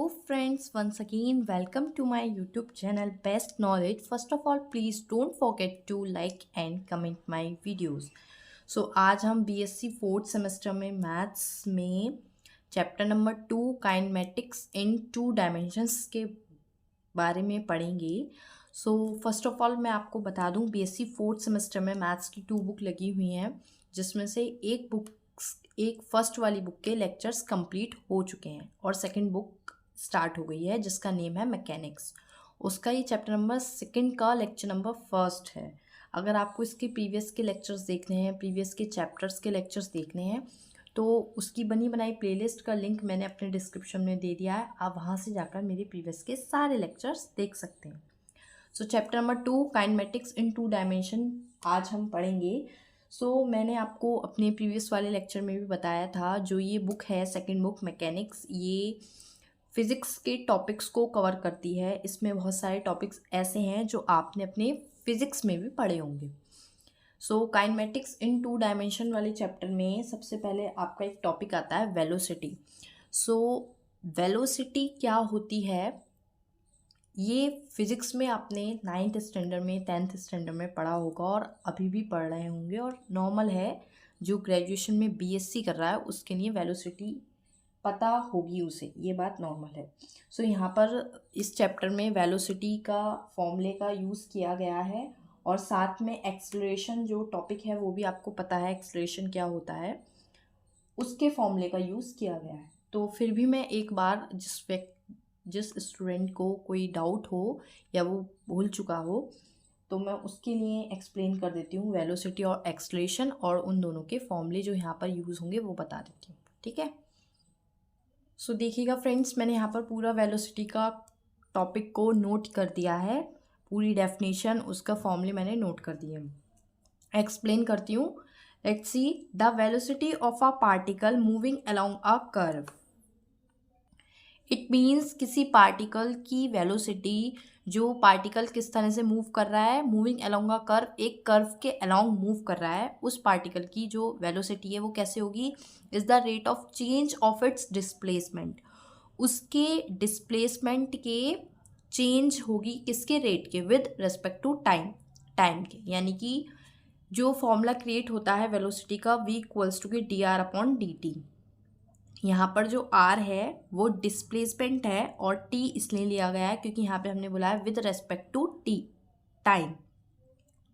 Hello friends, once again welcome to my YouTube channel Best Knowledge. First of all, please don't forget to like and comment my videos. So आज हम BSc fourth semester में maths में chapter number 2 kinematics इन 2 dimensions के बारे में पढ़ेंगे। सो first of all मैं आपको बता दूं BSc फोर्थ सेमेस्टर में मैथ्स की 2 बुक लगी हुई हैं, जिसमें से एक फर्स्ट वाली बुक के लेक्चर्स कंप्लीट हो चुके हैं और सेकंड बुक स्टार्ट हो गई है जिसका नेम है मैकेनिक्स। उसका ये चैप्टर नंबर सेकंड का लेक्चर नंबर फर्स्ट है। अगर आपको इसके प्रीवियस के लेक्चर्स देखने हैं, प्रीवियस के चैप्टर्स के लेक्चर्स देखने हैं, तो उसकी बनी बनाई प्लेलिस्ट का लिंक मैंने अपने डिस्क्रिप्शन में दे दिया है। आप वहाँ से जाकर मेरे प्रीवियस के सारे लेक्चर्स देख सकते हैं। सो चैप्टर नंबर 2 काइनेमेटिक्स इन 2 डायमेंशन आज हम पढ़ेंगे। मैंने आपको अपने प्रीवियस वाले लेक्चर में भी बताया था, जो ये बुक है सेकंड बुक मैकेनिक्स, ये फिज़िक्स के टॉपिक्स को कवर करती है। इसमें बहुत सारे टॉपिक्स ऐसे हैं जो आपने अपने फिज़िक्स में भी पढ़े होंगे। काइनेमेटिक्स इन 2 डायमेंशन वाले चैप्टर में सबसे पहले आपका एक टॉपिक आता है वेलोसिटी। वेलोसिटी क्या होती है, ये फिज़िक्स में आपने 9th स्टैंडर्ड में 10th स्टैंडर्ड में पढ़ा होगा और अभी भी पढ़ रहे होंगे, और नॉर्मल है जो ग्रेजुएशन में BSc कर रहा है उसके लिए वेलोसिटी पता होगी उसे, ये बात नॉर्मल है। यहाँ पर इस चैप्टर में वेलोसिटी का फॉर्मूले का यूज़ किया गया है, और साथ में एक्सेलरेशन जो टॉपिक है वो भी आपको पता है एक्सेलरेशन क्या होता है, उसके फॉर्मूले का यूज़ किया गया है। तो फिर भी मैं एक बार जिस स्टूडेंट को कोई डाउट हो या वो भूल चुका हो, तो मैं उसके लिए एक्सप्लेन कर देती हूँ वेलोसिटी और एक्सेलरेशन, और उन दोनों के फॉर्मूले जो यहाँ पर यूज़ होंगे वो बता देती हूँ, ठीक है। देखिएगा फ्रेंड्स, मैंने यहाँ पर पूरा वेलोसिटी का टॉपिक को नोट कर दिया है, पूरी डेफिनेशन उसका फॉर्मूले मैंने नोट कर दिए हैं। एक्सप्लेन करती हूँ। Let's see the velocity of a particle moving along a curve. It means किसी पार्टिकल की वेलोसिटी, जो पार्टिकल किस तरह से मूव कर रहा है, मूविंग अलोंग अ कर्व, एक कर्व के अलोंग मूव कर रहा है, उस पार्टिकल की जो वेलोसिटी है वो कैसे होगी, is the rate of change of its displacement. उसके डिस्प्लेसमेंट के चेंज होगी किसके रेट के, विद रिस्पेक्ट टू टाइम के। यानी कि जो फॉर्मूला क्रिएट होता है वेलोसिटी का, v इक्वल्स टू के dr/dt। यहाँ पर जो r है वो डिस्प्लेसमेंट है, और t इसलिए लिया गया है क्योंकि यहाँ पे हमने बोला है विद रेस्पेक्ट टू टाइम।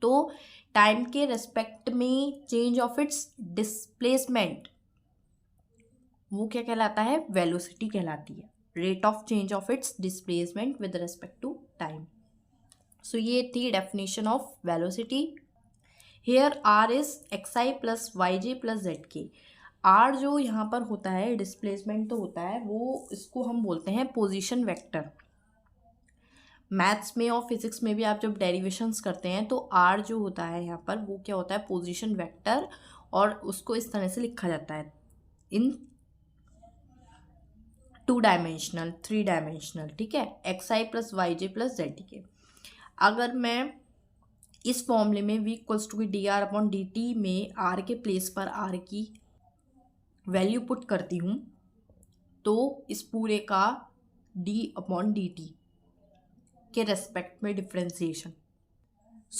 तो टाइम के रेस्पेक्ट में चेंज ऑफ इट्स डिस्प्लेसमेंट, वो क्या कहलाता है, वेलोसिटी कहलाती है। Rate of change of its displacement with respect to time. ये थी definition of velocity. Here r is xi plus yj plus zk। R जो यहाँ पर होता है, डिस्प्लेसमेंट तो होता है, वो इसको हम बोलते हैं पोजीशन वेक्टर। मैथ्स में और फिजिक्स में भी आप जब डेरिवेशंस करते हैं तो आर जो होता है यहाँ पर वो क्या होता है, पोजीशन वेक्टर, और उसको इस तरह से लिखा जाता है इन 2 डायमेंशनल 3 डायमेंशनल, ठीक है, xi plus yj plus zk। अगर मैं इस फॉर्मूले में v इक्वल्स टू dr/dt में r के प्लेस पर r की वैल्यू पुट करती हूँ, तो इस पूरे का d/dt के रेस्पेक्ट में डिफ्रेंसिएशन,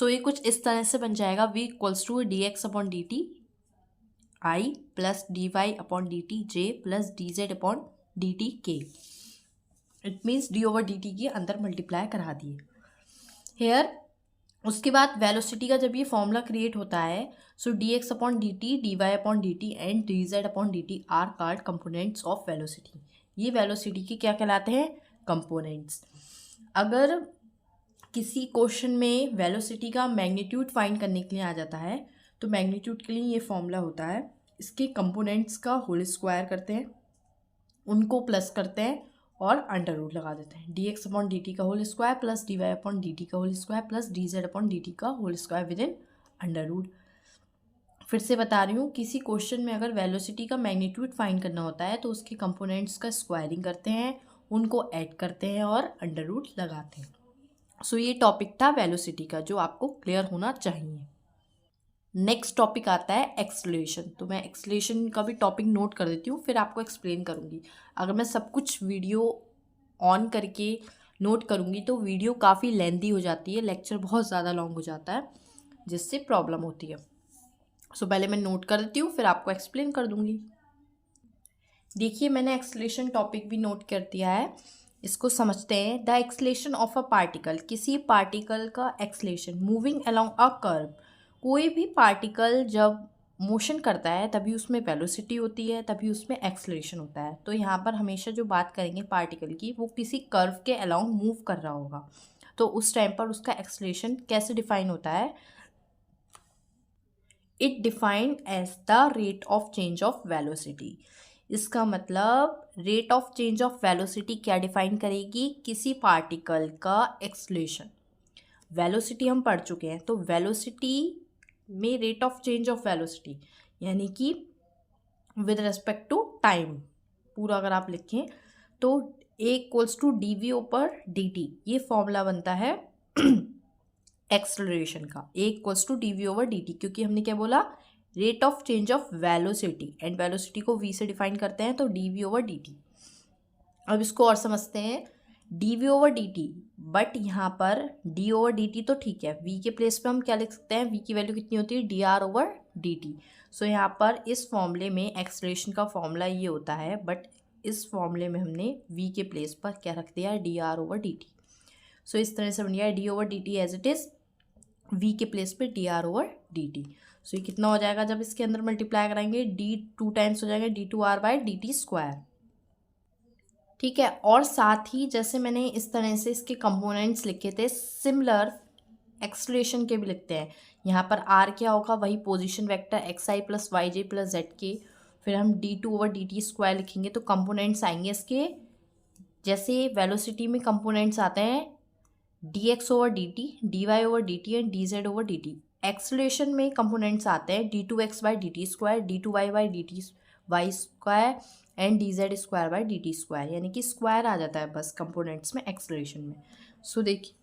ये कुछ इस तरह से बन जाएगा, v equals to dx/dt i plus dy/dt j plus dz/dt k। It means d/dt के अंदर मल्टीप्लाई करा दिए हेयर। उसके बाद वेलोसिटी का जब ये फॉर्मूला क्रिएट होता है, dx/dt dy/dt and dz/dt are called components of velocity. ये वेलोसिटी के क्या कहलाते हैं, कंपोनेंट्स। अगर किसी क्वेश्चन में वेलोसिटी का मैग्नीट्यूड फाइंड करने के लिए आ जाता है, तो मैग्नीट्यूड के लिए ये फॉर्मूला होता है, इसके कंपोनेंट्स का होल स्क्वायर करते हैं, उनको प्लस करते हैं और अंडर रूट लगा देते हैं। dx/dt का होल स्क्वायर प्लस dy/dt का होल स्क्वायर प्लस dz/dt का whole square within under root. फिर से बता रही हूँ, किसी क्वेश्चन में अगर वेलोसिटी का मैग्नीट्यूड फाइंड करना होता है तो उसके कंपोनेंट्स का स्क्वायरिंग करते हैं, उनको ऐड करते हैं और अंडर रूट लगाते हैं। ये टॉपिक था वेलोसिटी का, जो आपको क्लियर होना चाहिए। नेक्स्ट टॉपिक आता है एक्सेलरेशन। तो मैं एक्सेलरेशन का भी टॉपिक नोट कर देती हूँ, फिर आपको एक्सप्लेन करूँगी। अगर मैं सब कुछ वीडियो ऑन करके नोट करूँगी तो वीडियो काफ़ी लेंदी हो जाती है, लेक्चर बहुत ज़्यादा लॉन्ग हो जाता है, जिससे प्रॉब्लम होती है। सो पहले मैं नोट कर देती हूँ, फिर आपको एक्सप्लेन कर दूँगी। देखिए मैंने एक्सलेशन टॉपिक भी नोट कर दिया है, इसको समझते हैं। The acceleration of a particle, किसी पार्टिकल का acceleration moving along a curve. कोई भी पार्टिकल जब मोशन करता है तभी उसमें वेलोसिटी होती है, तभी उसमें एक्सलेशन होता है। तो यहाँ पर हमेशा जो बात करेंगे पार्टिकल की, वो किसी कर्व के अलोंग मूव कर रहा होगा, तो उस टाइम पर उसका एक्सलेशन कैसे डिफाइन होता है? It defined as the rate of change of velocity. इसका मतलब rate of change of velocity क्या डिफाइन करेगी? किसी पार्टिकल का एक्सलेशन। वेलोसिटी हम पढ़ चुके हैं, तो वेलोसिटी में rate of change of velocity यानी कि विद रेस्पेक्ट टू टाइम, पूरा अगर आप लिखें तो a equals to d we over D t, ये फॉर्मूला बनता है एक्सलरेशन का, a equals to d we over D t, क्योंकि हमने क्या बोला? Rate of change of velocity, and velocity को वी से डिफाइन करते हैं, तो d we over D t. अब इसको और समझते हैं, d we over D T, but यहाँ पर डी ओवर डी टी तो ठीक है, वी के प्लेस पे हम क्या लिख सकते हैं? वी की वैल्यू कितनी होती है? D r over D t. So यहाँ पर इस फॉर्मूले में एक्सलेशन का फॉर्मूला ये होता है, बट इस फॉर्मूले में हमने वी के प्लेस पर क्या रख दिया है? D r over D t. So इस तरह से बन गया है d over D t as it is, v के प्लेस पे d r over D t. So ये कितना हो जाएगा जब इसके अंदर मल्टीप्लाई कराएंगे? डी 2 टाइम्स हो जाएगा D two R by D T square, ठीक है। और साथ ही जैसे मैंने इस तरह से इसके कंपोनेंट्स लिखे थे, सिमिलर एक्सलेशन के भी लिखते हैं। यहाँ पर आर क्या होगा? वही position vector X I plus Y J plus Z K, फिर हम D two over D T square लिखेंगे, तो कंपोनेंट्स आएंगे इसके, जैसे वेलोसिटी में कंपोनेंट्स आते हैं D X over D T, D Y over D T and D Z over D T. Acceleration में कंपोनेंट्स आते हैं D two x by D T square, D two Y by D T Y square and D Z square by D T square, यानी कि square आ जाता है बस components में acceleration में। सो देखिए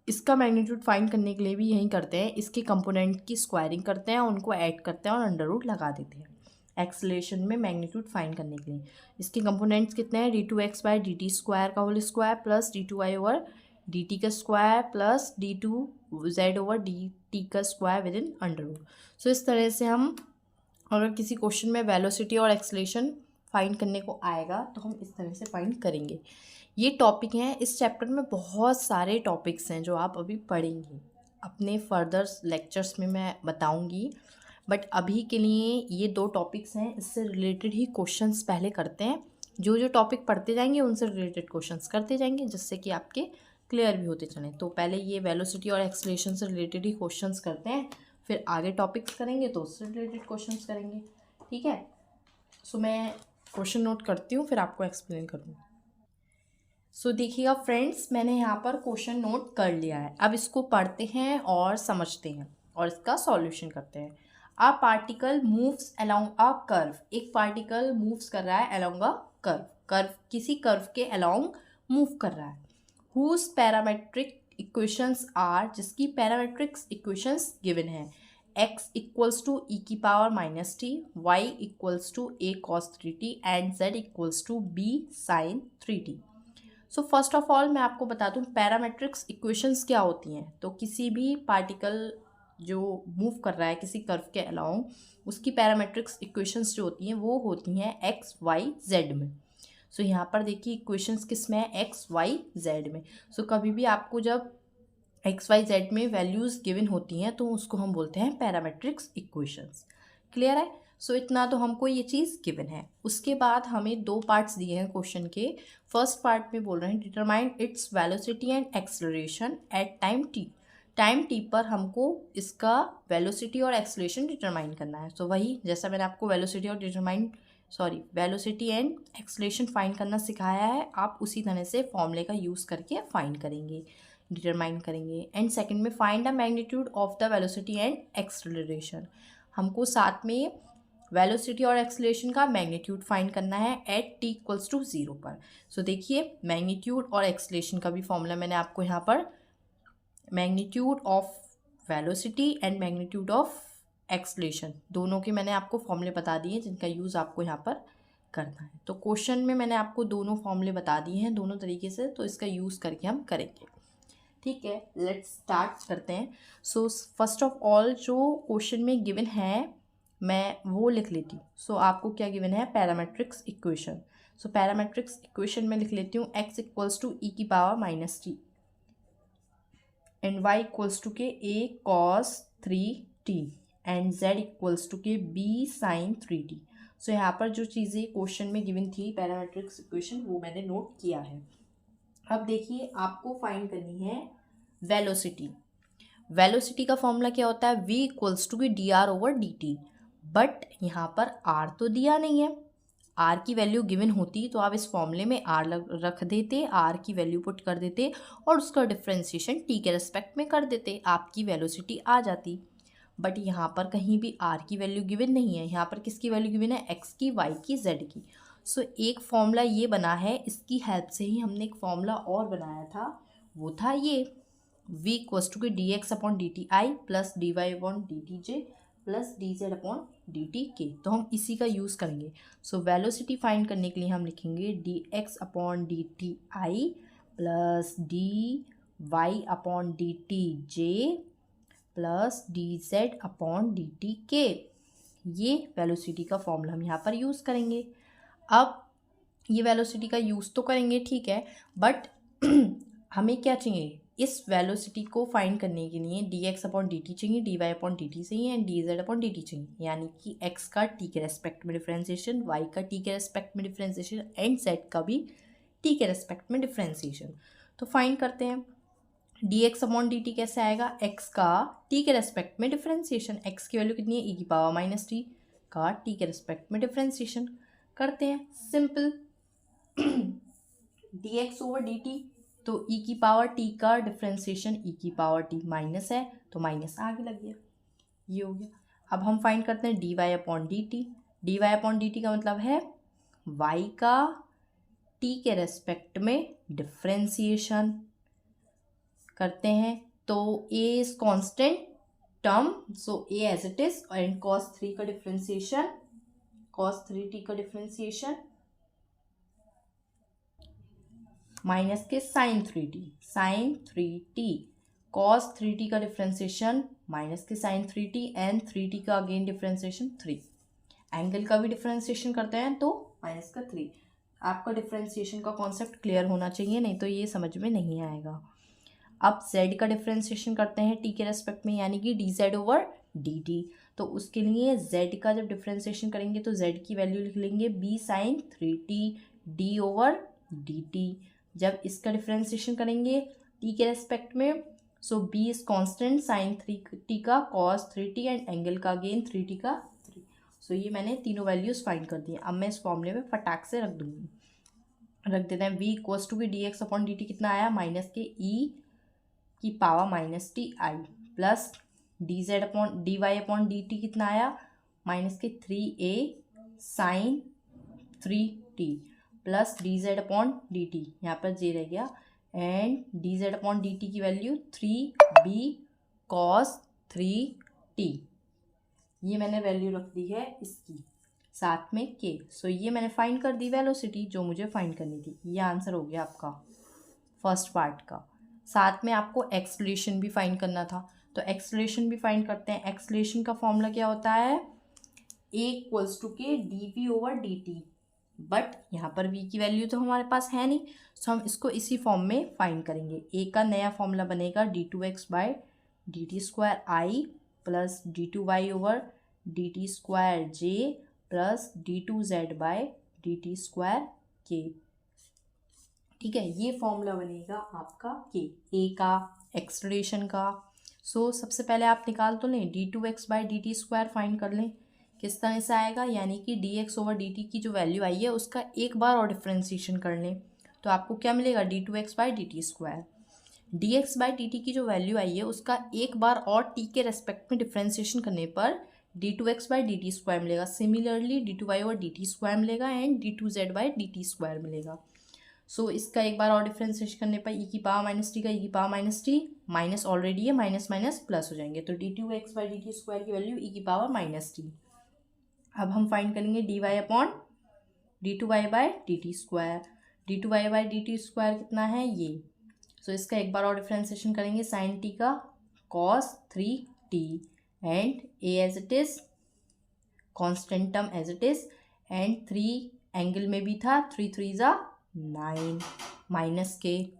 इसका मैग्नीट्यूड फाइंड करने के लिए भी यही करते हैं, इसके कंपोनेंट की स्क्वायरिंग करते हैं, उनको ऐड करते हैं और अंडर रूट लगा देते हैं एक्सलेशन में मैग्नीट्यूड फाइंड करने के लिए। इसके कंपोनेंट्स कितने हैं? D two x by D T square का whole square plus D two Y over D T का square plus D two z over D T का square within under root. So इस तरह से हम, अगर किसी क्वेश्चन में वेलोसिटी और एक्सलेशन फाइंड करने को आएगा तो हम इस तरह से फाइंड करेंगे। ये टॉपिक हैं, इस चैप्टर में बहुत सारे टॉपिक्स हैं जो आप अभी पढ़ेंगे, अपने फर्दर लेक्चर्स में मैं बताऊंगी, बट अभी के लिए ये 2 टॉपिक्स हैं, इससे रिलेटेड ही क्वेश्चंस पहले करते हैं। जो जो टॉपिक पढ़ते जाएंगे उनसे रिलेटेड क्वेश्चंस करते जाएंगे, जिससे कि आपके क्लियर भी होते चलें। तो पहले ये वेलोसिटी और एक्सलेशन से रिलेटेड ही क्वेश्चंस करते हैं, फिर आगे टॉपिक्स करेंगे तो उससे रिलेटेड क्वेश्चंस करेंगे, ठीक है। सो मैं क्वेश्चन नोट करती हूँ, फिर आपको एक्सप्लेन करूँगी। सो देखिएगा फ्रेंड्स, मैंने यहाँ पर क्वेश्चन नोट कर लिया है, अब इसको पढ़ते हैं और समझते हैं और इसका सॉल्यूशन करते हैं। A particle moves along a curve, एक पार्टिकल मूव्स कर रहा है अलोंग अ कर्व, कर्व किसी कर्व के अलोंग मूव कर रहा है। हुज पैरामेट्रिक इक्वेशंस आर, जिसकी पैरामेट्रिक्स इक्वेशंस गिवन है। x इक्वल्स टू ई की power minus T, Y equals to A cos 3t and z equals to B sine 3t। So first of all मैं आपको बता दूं parametrics equations क्या होती हैं। तो किसी भी पार्टिकल जो मूव कर रहा है किसी कर्व के अलाउंग, उसकी पैरामेट्रिक्स इक्वेशंस जो होती हैं वो होती हैं एक्स वाई जेड में। सो यहाँ पर देखिए इक्वेशंस किस में है? एक्स वाई जेड में। सो कभी भी आपको जब एक्स वाई जेड में वैल्यूज़ गिवन होती हैं तो उसको हम बोलते हैं पैरामेट्रिक्स इक्वेशंस। क्लियर है? सो इतना तो हमको ये चीज़ गिवन है। उसके बाद हमें 2 पार्ट्स दिए हैं क्वेश्चन के। फर्स्ट पार्ट में बोल रहे हैं determine its velocity and acceleration at time T. Time T पर हमको इसका वेलोसिटी और एक्सलरेशन डिटरमाइन करना है। सो वही जैसा मैंने आपको वेलोसिटी एंड एक्सलरेशन फाइंड करना सिखाया है, आप उसी तरह से फॉर्मूले का यूज़ करके फाइंड करेंगे, डिटरमाइन करेंगे। एंड सेकंड में find the magnitude of the velocity and acceleration, हमको साथ में वेलोसिटी और एक्सलेशन का मैग्नीट्यूड फाइंड करना है एट टी इक्वल्स टू 0 पर। सो देखिए मैग्नीट्यूड और एक्सलेशन का भी फॉर्मूला मैंने आपको यहाँ पर, magnitude of velocity and magnitude of acceleration, दोनों के मैंने आपको फॉर्मूले बता दिए जिनका यूज़ आपको यहाँ पर करना है। तो क्वेश्चन में मैंने आपको दोनों फॉर्मूले बता दिए हैं दोनों तरीके से, तो इसका यूज़ करके हम करेंगे। ठीक है, लेट्स स्टार्ट करते हैं। सो फर्स्ट ऑफ ऑल जो क्वेश्चन में गिवन है मैं वो लिख लेती हूँ। सो आपको क्या गिवन है, parametrics equation. So parametrics equation में लिख लेती हूँ x इक्वल्स टू ई की power minus T and y equals to के a cos 3t and z equals to के b sin 3t। सो यहाँ पर जो चीज़ें क्वेश्चन में गिवन थी पैरामेट्रिक्स इक्वेशन वो मैंने नोट किया है। अब देखिए आपको फाइंड करनी है वेलोसिटी। वेलोसिटी का फॉर्मूला क्या होता है, v इक्वल्स टू की D r over D T. But यहाँ पर r तो दिया नहीं है, r की वैल्यू गिवन होती तो आप इस फॉर्मूले में r रख देते, r की वैल्यू पुट कर देते और उसका डिफ्रेंशिएशन t के रेस्पेक्ट में कर देते, आपकी वेलोसिटी आ जाती। बट यहाँ पर कहीं भी r की वैल्यू गिवन नहीं है, यहाँ पर किसकी वैल्यू गिवन है, x की, y की, z की। सो एक फॉर्मूला ये बना है, इसकी हेल्प से ही हमने एक फॉर्मूला और बनाया था, वो था ये v इक्वल्स टू की D x upon D T I plus D Y upon D T J plus D Z upon D T K. तो हम इसी का यूज़ करेंगे। सो वेलोसिटी फाइंड करने के लिए हम लिखेंगे D x upon D T I plus D Y upon D T J plus D Z upon D T K. ये वेलोसिटी का फॉर्मूला हम यहाँ पर यूज़ करेंगे। अब ये वेलोसिटी का यूज़ तो करेंगे, ठीक है, बट हमें क्या चाहिए, इस वेलोसिटी को फाइंड करने के लिए d x upon D t चाहिए, d Y upon D t चाहिए and D Z upon D t चाहिए। यानी कि एक्स का टी के रेस्पेक्ट में डिफ्रेंसिएशन, वाई का टी के रेस्पेक्ट में डिफ्रेंसिएशन एंड जेड का भी टी के रेस्पेक्ट में डिफ्रेंसिएशन। तो फाइंड करते हैं D x upon D T कैसे आएगा, एक्स का टी के रेस्पेक्ट में डिफ्रेंसिएशन, एक्स की वैल्यू कितनी है, ई की पावर माइनस टी का टी के रेस्पेक्ट में डिफ्रेंसिएशन करते हैं। Simple D X over D T, तो ई की पावर टी का डिफ्रेंसिएशन ई की पावर टी माइनस है तो माइनस आगे लग गया, ये हो गया। अब हम फाइंड करते हैं D Y upon D T. D Y upon D T का मतलब है वाई का टी के रेस्पेक्ट में डिफ्रेंसिएशन करते हैं। तो a is constant term, so a as it is and cos 3 का डिफ्रेंसिएशन, cos 3t का डिफ्रेंसिएशन माइनस के sin 3t, sin 3t cos 3t का डिफ्रेंसिएशन माइनस के sin 3t एंड 3t का अगेन डिफ्रेंसिएशन 3। एंगल का भी differentiation करते हैं तो माइनस का 3। आपका डिफ्रेंसिएशन का कॉन्सेप्ट क्लियर होना चाहिए, नहीं तो ये समझ में नहीं आएगा। अब z का डिफ्रेंसिएशन करते हैं t के रेस्पेक्ट में, यानी कि D Z over D T. तो उसके लिए z का जब डिफ्रेंसिएशन करेंगे तो z की वैल्यू लिख लेंगे b sin 3t d over D T. जब इसका डिफ्रेंसिएशन करेंगे t के रेस्पेक्ट में, सो b is constant sin 3t का cos 3t एंड एंगल का अगेन 3t का 3। सो ये मैंने तीनों वैल्यूज़ फाइंड कर दी। अब मैं इस फॉर्मूले में फटाक से रख दूँगी, रख देते हैं। v इक्वल्स टू की D x upon D T कितना आया, माइनस के ई की power minus T I plus D Z upon D Y upon D T कितना आया, माइनस के 3a sine 3t plus D Z upon D T, यहाँ पर जे रह गया, and D Z upon D T की value 3b cos 3t। ये मैंने वैल्यू रख दी है इसकी, साथ में k। सो ये मैंने फाइंड कर दी वेलोसिटी जो मुझे फाइंड करनी थी। ये आंसर हो गया आपका फर्स्ट पार्ट का। साथ में आपको एक्सेलरेशन भी फाइंड करना था, तो एक्सेलरेशन भी फाइंड करते हैं। एक्सेलरेशन का फॉर्मूला क्या होता है, a इक्वल्स टू के D we over D T. But यहाँ पर v की वैल्यू तो हमारे पास है नहीं, सो हम इसको इसी फॉर्म में फाइंड करेंगे। a का नया फॉर्मूला बनेगा D two X by D T square I plus D two Y over D T square J plus D two Z by D T square K. ठीक है, ये फॉर्मूला बनेगा आपका के ए का, एक्सेलरेशन का। सो सबसे पहले आप निकाल तो लें, D two x by D T square find कर लें। किस तरह से आएगा, यानी कि D X over D T की जो वैल्यू आई है उसका एक बार और डिफ्रेंशिएशन कर लें, तो आपको क्या मिलेगा, D two x by D T square. D X by D T की जो वैल्यू आई है उसका एक बार और टी के रेस्पेक्ट में डिफ्रेंशिएशन करने पर d two x by D T square मिलेगा। Similarly d two Y over D T square मिलेगा and d two z by D T square मिलेगा। सो इसका एक बार और डिफ्रेंशिएशन करने पर ई की पावर माइनस टी का ई की power minus T, minus already है, माइनस माइनस प्लस हो जाएंगे, तो D two x by D T square की वैल्यू ई की पावर माइनस टी। अब हम फाइंड करेंगे D Y upon d2y/dt², d2y/dt² कितना है ये। सो इसका एक बार और डिफ्रेंसिएशन करेंगे, sin t का cos 3t and a as it is, constant term as it is, and 3 angle में भी था, 3 3 ज़ा 9 माइनस के।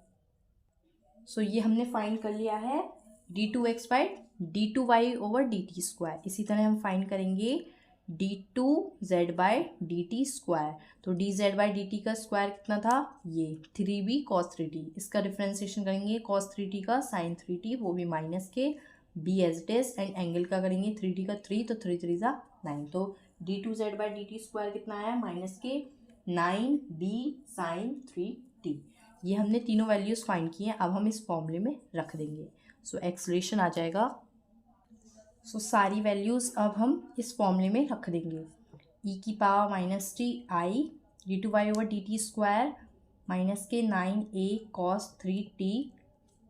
सो ये हमने फाइंड कर लिया है d2x/d2y/dt²। इसी तरह हम फाइंड करेंगे d2z/dt²। तो dz/dt का स्क्वायर कितना था, ये 3b cos 3t। इसका डिफ्रेंसिएशन करेंगे cos 3t का sin 3t, वो भी माइनस के, b as it is, and angle का करेंगे 3t का 3, तो 3 3 ज़ा 9। तो d2z/dt² कितना है, माइनस के 9b sin 3t। ये हमने तीनों वैल्यूज़ फाइंड की हैं, अब हम इस फॉर्मूले में रख देंगे। सो एक्सलेशन आ जाएगा। सो सारी वैल्यूज़ अब हम इस फॉर्मूले में रख देंगे। e⁻−t i d2y/dt² माइनस के 9a cos 3t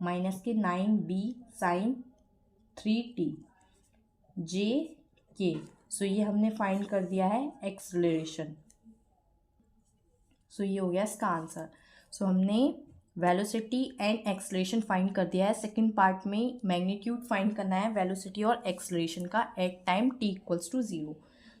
माइनस के 9b sin 3t j k। सो ये हमने फाइंड कर दिया है एक्सलरेशन। सो ये हो गया इसका आंसर। सो हमने वेलोसिटी एंड एक्सलेशन फाइंड कर दिया है। सेकंड पार्ट में मैग्नीट्यूड फाइंड करना है वेलोसिटी और एक्सलेशन का एट टाइम t = 0।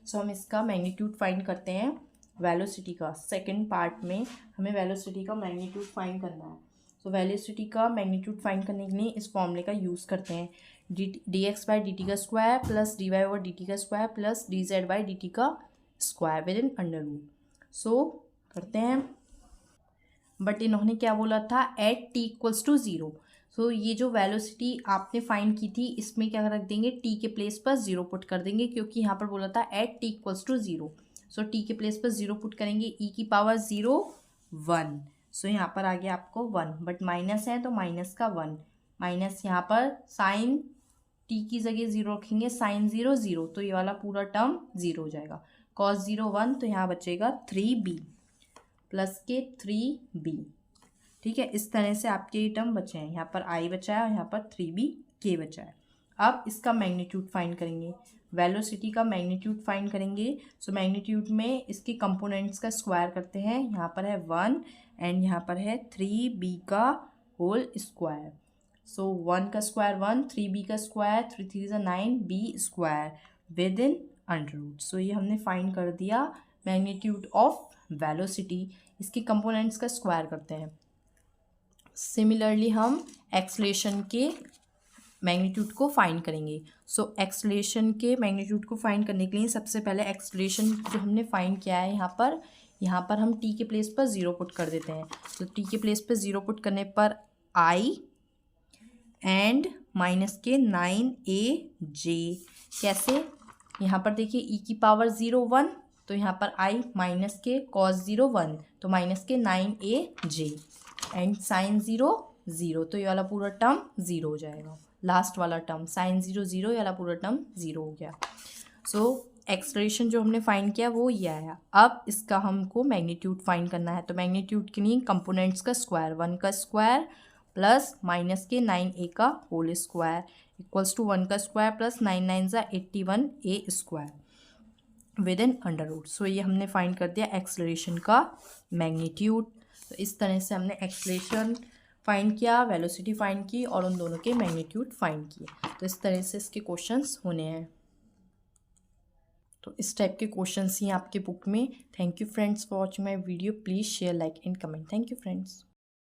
सो हम इसका मैग्नीट्यूड फाइंड करते हैं वेलोसिटी का। सेकंड पार्ट में हमें वेलोसिटी का मैग्नीट्यूड फाइंड करना है। सो वेलोसिटी का मैग्नीट्यूड फाइंड करने के लिए इस फॉर्मूले का यूज़ करते हैं, dx/dt² plus dy/dt² plus dz/dt² within under root. So करते हैं, बट इन्होंने क्या बोला था, एट t = 0। सो ये जो वेलोसिटी आपने फाइंड की थी, इसमें क्या रख देंगे, t के प्लेस पर 0 पुट कर देंगे, क्योंकि यहाँ पर बोला था एट t = 0। सो t के प्लेस पर 0 पुट करेंगे, e⁻0 1। सो यहाँ पर आ गया आपको 1, बट माइनस है तो माइनस का 1, माइनस यहाँ पर साइन t की जगह 0 रखेंगे, साइन 0 0, तो ये वाला पूरा टर्म 0 हो जाएगा। cos 0 1, तो यहाँ बचेगा 3b प्लस के 3b। ठीक है, इस तरह से आपके ये टर्म बचे हैं। यहाँ पर i बचा है और यहाँ पर 3b k बचा है। अब इसका मैग्नीट्यूड फाइंड करेंगे, वेलोसिटी का मैग्नीट्यूड फाइंड करेंगे। सो मैग्नीट्यूड में इसके कंपोनेंट्स का स्क्वायर करते हैं। यहाँ पर है 1 एंड यहाँ पर है 3b का होल स्क्वायर। सो 1 का स्क्वायर 1, 3b का स्क्वायर 3 3 ज़ा 9 b² within under root. So ये हमने फाइंड कर दिया मैग्नीट्यूड ऑफ वेलोसिटी। इसके कंपोनेंट्स का स्क्वायर करते हैं। सिमिलरली हम एक्सलेशन के मैग्नीट्यूड को फाइंड करेंगे। सो एक्सलेशन के मैग्नीट्यूड को फाइंड करने के लिए सबसे पहले एक्सलेशन जो हमने फाइंड किया है, यहाँ पर हम t के प्लेस पर 0 पुट कर देते हैं। तो t के प्लेस पर 0 पुट करने पर i एंड माइनस के 9aj। कैसे, यहाँ पर देखिए e⁻0 1, तो यहाँ पर i माइनस के cos 0 1, तो माइनस के 9aj एंड साइन 0 0, तो ये वाला पूरा टर्म 0 हो जाएगा। लास्ट वाला टर्म साइन 0 0, ये वाला पूरा टर्म 0 हो गया। सो एक्सलेशन जो हमने फाइंड किया वो ये आया। अब इसका हमको मैग्नीट्यूड फाइंड करना है। तो मैग्नीट्यूड के लिए कंपोनेंट्स का स्क्वायर, 1 का स्क्वायर प्लस माइनस के 9a का होल स्क्वायर इक्वल्स टू 1 का स्क्वायर प्लस 9 9 ज़ा 81a² within under root. So ये हमने फाइंड कर दिया एक्सलेशन का मैग्नीट्यूड। तो इस तरह से हमने एक्सलेशन फाइंड किया, वेलोसिटी फाइंड की और उन दोनों के मैग्नीट्यूड फाइंड किए। तो इस तरह से इसके क्वेश्चंस होने हैं। तो इस टाइप के क्वेश्चंस ही आपके बुक में। Thank you friends for watching my video. Please share, like and comment. Thank you friends.